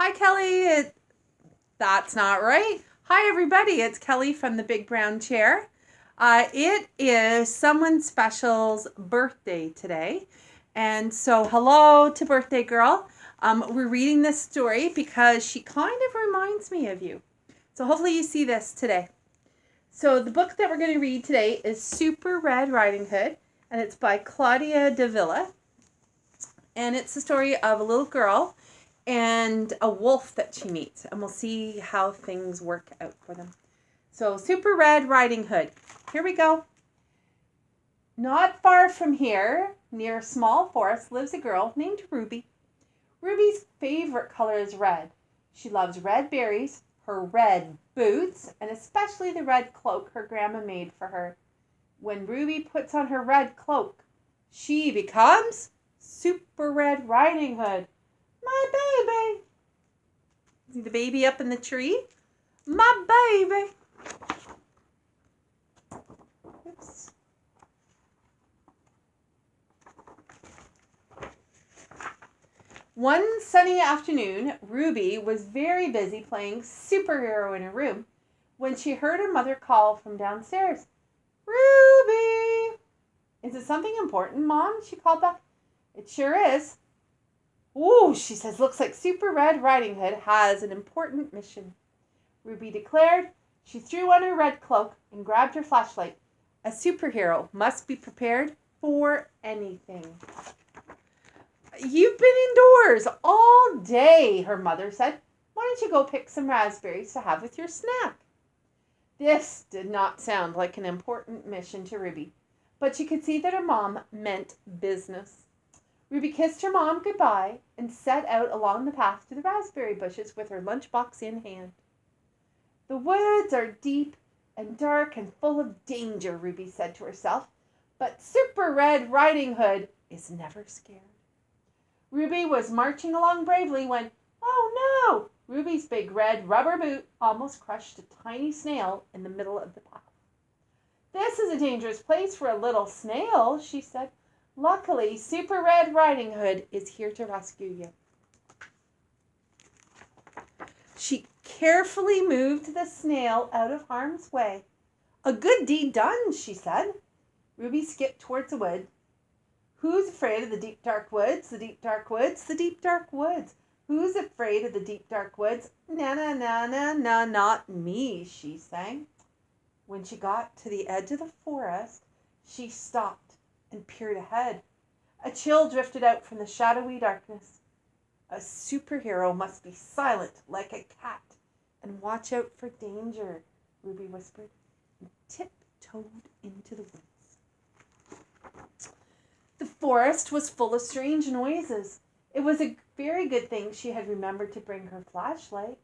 Hi, Kelly. That's not right. Hi, everybody. It's Kelly from the Big Brown Chair. It is someone special's birthday today. And so, hello to birthday girl. We're reading this story because she kind of reminds me of you. So, hopefully, you see this today. So, the book that we're going to read today is Super Red Riding Hood, and it's by Claudia Davila. And it's the story of a little girl and a wolf that she meets, and we'll see how things work out for them. So, Super Red Riding Hood. Here we go. Not far from here, near a small forest, lives a girl named Ruby. Ruby's favorite color is red. She loves red berries, her red boots, and especially the red cloak her grandma made for her. When Ruby puts on her red cloak, she becomes Super Red Riding Hood. My baby. See the baby up in the tree? My baby. Oops. One sunny afternoon, Ruby was very busy playing superhero in her room when she heard her mother call from downstairs. Ruby! Is it something important, Mom? She called back. It sure is. Ooh, she says, looks like Super Red Riding Hood has an important mission. Ruby declared. She threw on her red cloak and grabbed her flashlight. A superhero must be prepared for anything. You've been indoors all day, her mother said. Why don't you go pick some raspberries to have with your snack? This did not sound like an important mission to Ruby, but she could see that her mom meant business. Ruby kissed her mom goodbye and set out along the path to the raspberry bushes with her lunchbox in hand. The woods are deep and dark and full of danger, Ruby said to herself, but Super Red Riding Hood is never scared. Ruby was marching along bravely when, oh no, Ruby's big red rubber boot almost crushed a tiny snail in the middle of the path. This is a dangerous place for a little snail, she said. Luckily, Super Red Riding Hood is here to rescue you. She carefully moved the snail out of harm's way. A good deed done, she said. Ruby skipped towards the wood. Who's afraid of the deep, dark woods, the deep, dark woods, the deep, dark woods? Who's afraid of the deep, dark woods? Na, na, na, na, na, not me, she sang. When she got to the edge of the forest, she stopped and peered ahead. A chill drifted out from the shadowy darkness. A superhero must be silent like a cat and watch out for danger, Ruby whispered, and tiptoed into the woods. The forest was full of strange noises. It was a very good thing she had remembered to bring her flashlight.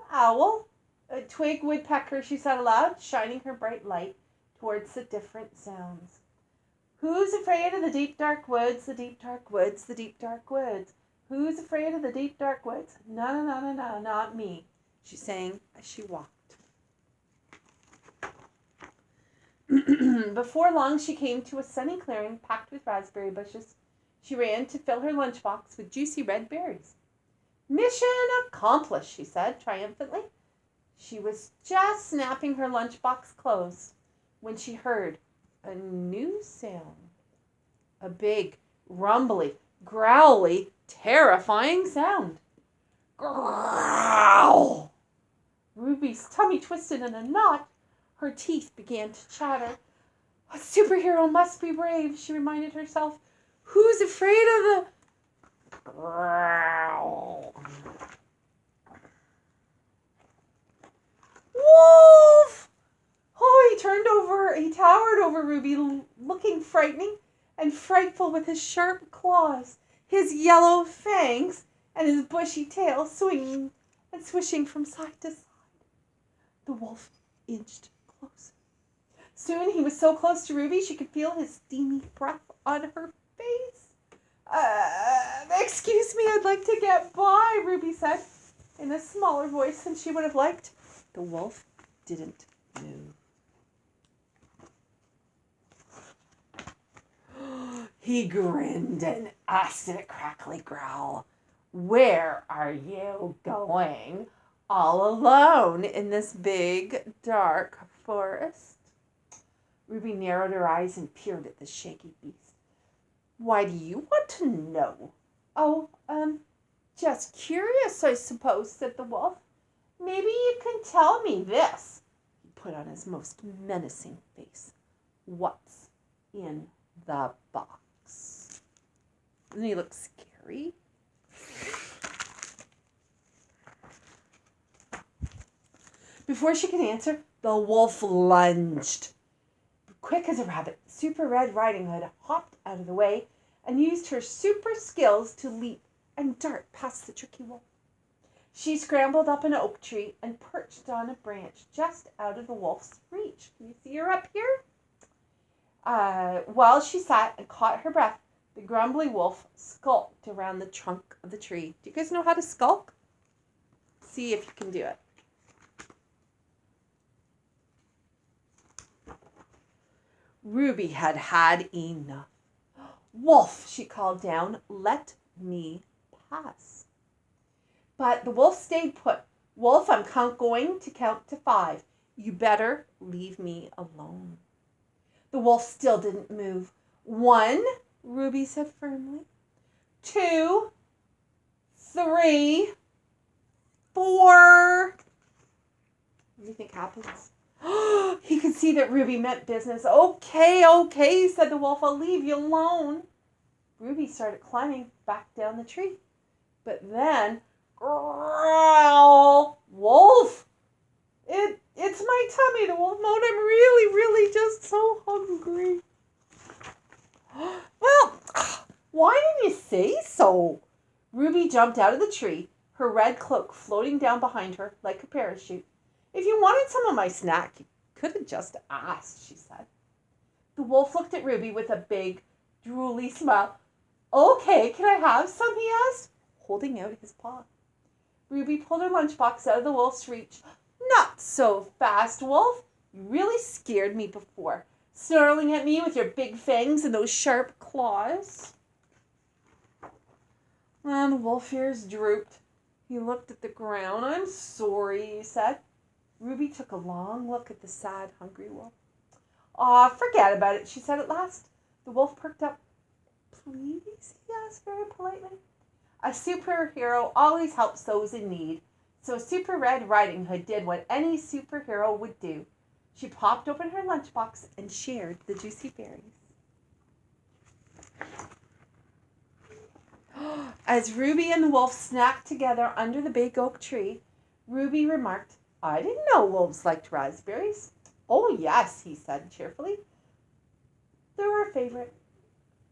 Owl, a twig woodpecker, she said aloud, shining her bright light towards the different sounds. Who's afraid of the deep, dark woods, the deep, dark woods, the deep, dark woods? Who's afraid of the deep, dark woods? No, no, no, no, no, not me, she sang as she walked. Before long, she came to a sunny clearing packed with raspberry bushes. She ran to fill her lunchbox with juicy red berries. Mission accomplished, she said triumphantly. She was just snapping her lunchbox closed when she heard a new sound. A big, rumbly, growly, terrifying sound. Growl! Ruby's tummy twisted in a knot. Her teeth began to chatter. A superhero must be brave, she reminded herself. Who's afraid of the... Growl. Wolf! Oh, he towered over Ruby, looking frightening and frightful with his sharp claws, his yellow fangs, and his bushy tail swinging and swishing from side to side. The wolf inched closer. Soon he was so close to Ruby she could feel his steamy breath on her face. Excuse me, I'd like to get by, Ruby said, in a smaller voice than she would have liked. The wolf didn't move. He grinned and asked in a crackly growl, Where are you going all alone in this big, dark forest? Ruby narrowed her eyes and peered at the shaggy beast. Why do you want to know? Oh, just curious, I suppose, said the wolf. Maybe you can tell me this. He put on his most menacing face. What's in the box? Doesn't he look scary? Before she could answer, the wolf lunged. Quick as a rabbit, Super Red Riding Hood hopped out of the way and used her super skills to leap and dart past the tricky wolf. She scrambled up an oak tree and perched on a branch just out of the wolf's reach. Can you see her up here? While she sat and caught her breath, the grumbly wolf skulked around the trunk of the tree. Do you guys know how to skulk? See if you can do it. Ruby had had enough. Wolf, she called down, let me pass. But the wolf stayed put. Wolf, I'm going to count to 5. You better leave me alone. The wolf still didn't move. 1, Ruby said firmly. 2, 3, 4. What do you think happens? He could see that Ruby meant business. Okay, said the wolf. I'll leave you alone. Ruby started climbing back down the tree. But then, growl, wolf. It's my tummy, the wolf moaned. I'm really just so hungry. Well, why didn't you say so? Ruby jumped out of the tree, her red cloak floating down behind her like a parachute. If you wanted some of my snack, you could have just asked, she said. The wolf looked at Ruby with a big, drooly smile. Okay, can I have some, he asked, holding out his paw. Ruby pulled her lunchbox out of the wolf's reach. Not so fast, wolf. You really scared me before, snarling at me with your big fangs and those sharp claws. And the wolf's ears drooped. He looked at the ground. I'm sorry, he said. Ruby took a long look at the sad, hungry wolf. Aw, forget about it, she said at last. The wolf perked up. Please, he asked very politely. A superhero always helps those in need, so Super Red Riding Hood did what any superhero would do. She popped open her lunchbox and shared the juicy berries. As Ruby and the wolf snacked together under the big oak tree, Ruby remarked, I didn't know wolves liked raspberries. Oh, yes, he said cheerfully. They're our favorite.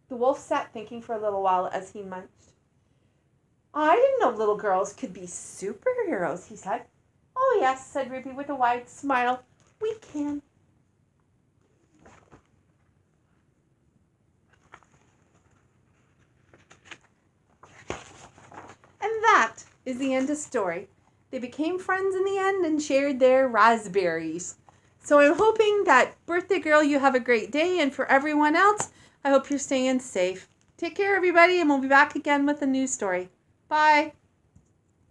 The wolf sat thinking for a little while as he munched. I didn't know little girls could be superheroes, he said. Oh, yes, said Ruby with a wide smile. We can. And that is the end of the story. They became friends in the end and shared their raspberries. So I'm hoping that birthday girl, you have a great day. And for everyone else, I hope you're staying safe. Take care, everybody, and we'll be back again with a new story. Bye.